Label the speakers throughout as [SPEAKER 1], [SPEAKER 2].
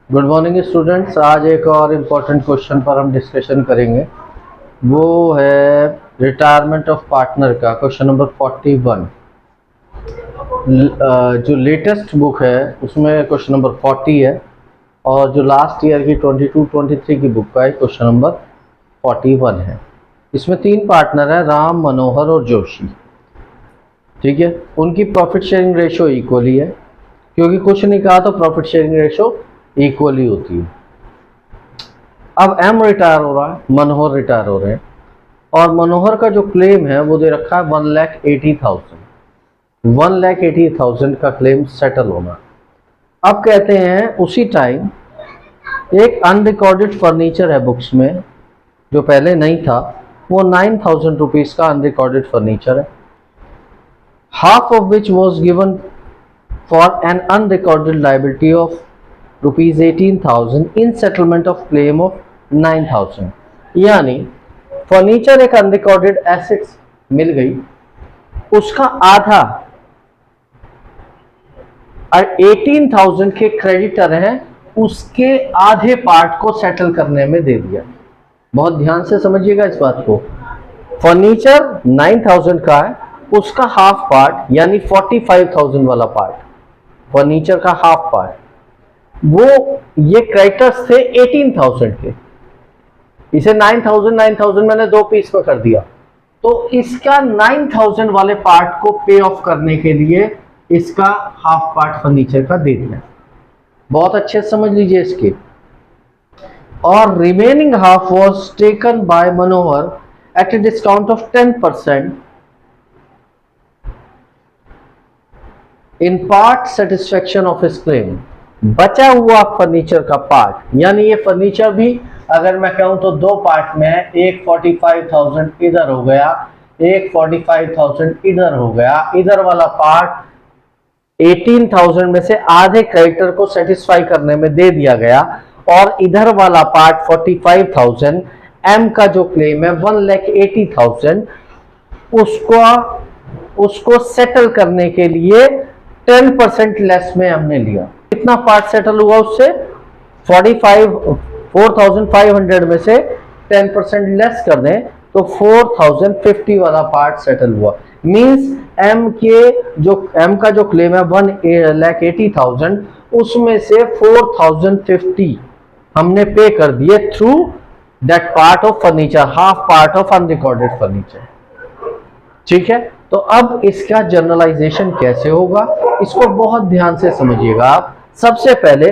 [SPEAKER 1] Good morning students. आज एक और इम्पोर्टेंट क्वेश्चन पर हम डिस्कशन करेंगे। वो है रिटायरमेंट ऑफ पार्टनर का क्वेश्चन नंबर 41। जो लेटेस्ट बुक है उसमें क्वेश्चन नंबर 40 है और जो लास्ट ईयर की 22-23 की बुक का है क्वेश्चन नंबर 41 है। इसमें 3 पार्टनर है, राम, मनोहर और जोशी। ठीक है, उनकी प्रॉफिट शेयरिंग रेशो इक्वली है, क्योंकि कुछ नहीं कहा तो प्रॉफिट शेयरिंग रेशो इक्वली होती है। अब एम रिटायर हो रहा है, मनोहर रिटायर हो रहे हैं और मनोहर का जो क्लेम है वो दे रखा है 1,80,000 का क्लेम सेटल होना। अब कहते हैं उसी टाइम एक अनरिकॉर्डेड फर्नीचर है बुक्स में जो पहले नहीं था, वो 9,000 रुपीज का अनरिकॉर्डेड फर्नीचर है, half of which was given for an unrecorded liability of ₹18,000 in settlement of claim of 9,000। यानी फर्नीचर एक अनरिकॉर्डेड एसेट्स मिल गई, उसका आधा 18,000 के क्रेडिटर हैं, उसके आधे पार्ट को सेटल करने में दे दिया। बहुत ध्यान से समझिएगा इस बात को। फर्नीचर 9,000 का है, उसका हाफ पार्ट यानी 45,000 वाला पार्ट, फर्नीचर का हाफ पार्ट, वो ये क्रेडिटर्स थे 18,000 के। इसे 9,000 मैंने 2 पीस में कर दिया, तो इसका 9,000 वाले पार्ट को पे ऑफ करने के लिए इसका हाफ पार्ट फर्नीचर का दे दिया। बहुत अच्छे से समझ लीजिए इसके। और remaining half was taken by Manohar at a discount of 10% in part satisfaction of his claim. बचा हुआ फर्नीचर का पार्ट, यानी ये फर्नीचर भी अगर मैं कहूं तो 2 पार्ट में है, एक 45,000 इधर हो गया, एक 45,000 इधर हो गया। इधर वाला पार्ट 18,000 में से आधे क्रेडिटर को सेटिस्फाई करने में दे दिया गया और इधर वाला पार्ट 45,000 एम का जो क्लेम है 1,80,000 उसको सेटल करने के लिए 10% लेस में हमने लिया। कितना पार्ट सेटल हुआ उससे? 4,500 में से 10% लेस कर दें तो 4,050 वाला पार्ट सेटल हुआ। मींस एम का जो क्लेम है 1,80,000, उसमें से 4,050 हमने पे कर दिए through that part of furniture, half part of unrecorded furniture. ठीक है, तो अब इसका जनरलाइजेशन कैसे होगा, इसको बहुत ध्यान से समझिएगा आप। सबसे पहले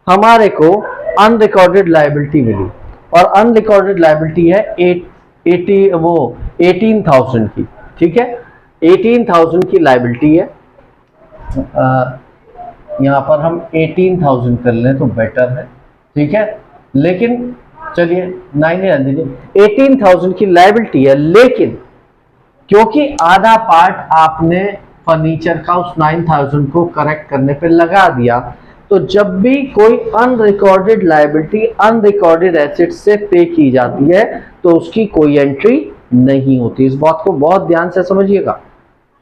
[SPEAKER 1] हमारे को अनरिकॉर्डेड लायबिलिटी मिली और अनरिकॉर्डेड लायबिलिटी है 18,000 की। ठीक है, 18,000 की लायबिलिटी है। यहां पर हम 18,000 कर लें तो बेटर है। ठीक है, लेकिन चलिए 9 रहने दीजिए। 18,000 की लायबिलिटी है, लेकिन क्योंकि आधा पार्ट आपने फर्नीचर का उस 9,000 को करेक्ट करने पे लगा दिया, तो जब भी कोई अनरिकॉर्डेड लायबिलिटी अनरिकॉर्डेड एसेट से पे की जाती है तो उसकी कोई एंट्री नहीं होती। इस बात को बहुत ध्यान से समझिएगा।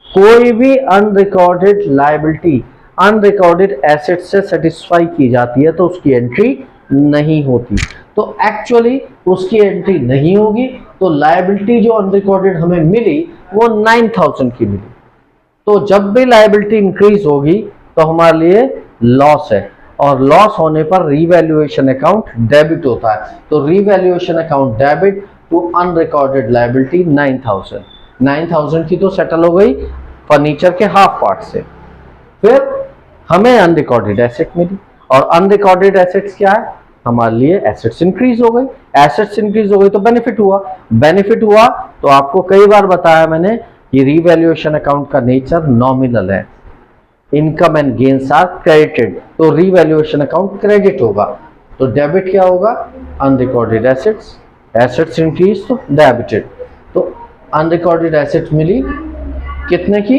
[SPEAKER 1] कोई भी अनरिकॉर्डेड लायबिलिटी अनरिकॉर्डेड एसेट से सेटिस्फाई की जाती है तो उसकी एंट्री नहीं होती। तो एक्चुअली उसकी एंट्री नहीं होगी, तो लायबिलिटी जो अनरिकॉर्डेड हमें मिली वो 9,000 की मिली। तो जब भी लायबिलिटी इंक्रीज होगी तो हमारे लिए लॉस है, और लॉस होने पर रीवैल्यूएशन अकाउंट डेबिट होता है। तो revaluation account debit to unrecorded liability 9,000 की तो सेटल हो गई फर्नीचर के हाफ पार्ट से। फिर हमें अनरिकॉर्डेड एसेट मिली, और अनरिकॉर्डेड एसेट्स क्या है? हमारे लिए एसेट्स इंक्रीज हो गई। एसेट्स इंक्रीज हो गई तो बेनिफिट हुआ। बेनिफिट हुआ तो आपको कई बार बताया मैंने कि रीवैल्यूएशन अकाउंट का नेचर नॉमिनल है, income and gains are credited, तो रीवैल्यूएशन अकाउंट क्रेडिट होगा। तो डेबिट क्या होगा? अनरिकॉर्डेड एसेट्स, एसेट्स इंक्रीज तो डेबिटेड। तो अनरिकॉर्डेड एसेट्स मिली कितने की?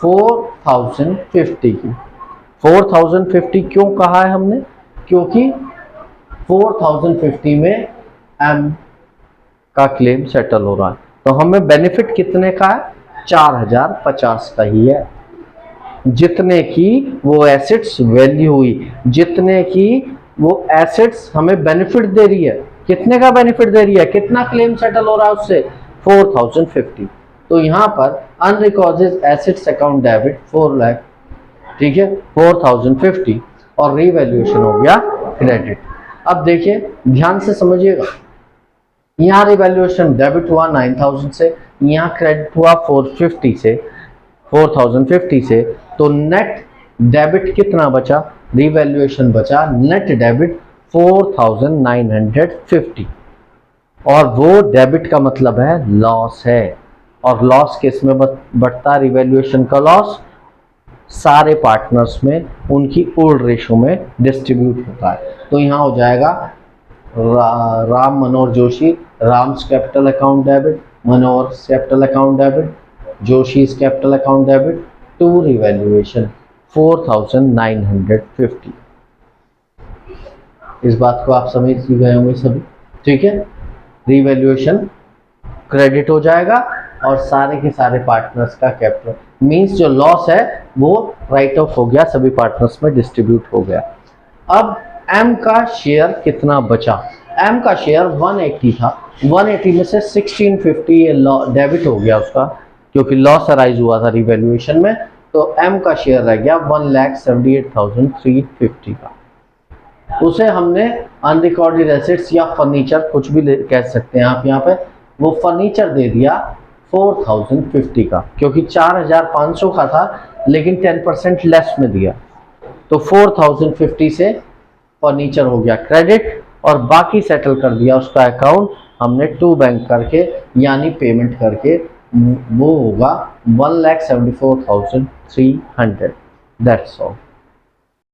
[SPEAKER 1] 4,050 की। 4,050 क्यों कहा है हमने? क्योंकि 4,050 में एम का क्लेम सेटल हो रहा है। तो हमें बेनिफिट कितने का है? 4,050 का ही है, जितने की वो एसेट्स वैल्यू हुई, जितने की वो एसेट्स हमें बेनिफिट दे रही है। कितने का बेनिफिट दे रही है, कितना क्लेम सेटल हो रहा है उससे, 4050। तो यहाँ पर unrecorded assets account debit 4 lakh, ठीक है, 4050, और रीवैल्यूएशन हो गया क्रेडिट। अब देखिए ध्यान से समझिएगा, यहाँ रिवैल्यूएशन डेबिट हुआ 9000 से, यहाँ क्रेडिट हुआ 4050 से, तो नेट डेबिट कितना बचा, रिवैल्यूएशन बचा नेट डेबिट 4950, और वो डेबिट का मतलब है लॉस है, और लॉस किस में बढ़ता, रिवैल्यूएशन का लॉस सारे पार्टनर्स में उनकी ओल्ड रेशो में डिस्ट्रीब्यूट होता है। तो यहाँ हो जाएगा Ram Manohar Joshi, Ram's capital account debit, Manohar capital account debit, Joshi's capital account debit to revaluation 4950। इस बात को आप समझ गए होंगे सभी, ठीक है। रिवैल्यूएशन क्रेडिट हो जाएगा और सारे के सारे पार्टनर्स का कैपिटल मींस जो लॉस है वो राइट ऑफ हो गया, सभी पार्टनर्स में डिस्ट्रीब्यूट हो गया। अब एम का शेयर कितना बचा, एम का शेयर 180 था, 180 में से 1650 डेबिट हो गया उसका, क्योंकि लॉस अराइज हुआ था रिवैल्यूएशन में, तो एम का शेयर रह गया 1,78,350 का। उसे हमने अनरिकॉर्डेड एसेट्स या फर्नीचर कुछ भी कह सकते हैं आप यहाँ पे, वो फर्नीचर दे दिया 4050 का, क्योंकि 4500 का था लेकिन 10% लेस में दिया, तो 4050 से फर्नीचर हो गया क्रेडिट, और बाकी सेटल कर दिया उसका अकाउंट हमने टू बैंक करके, यानी पेमेंट करके, वो होगा 1,74,300। That's all.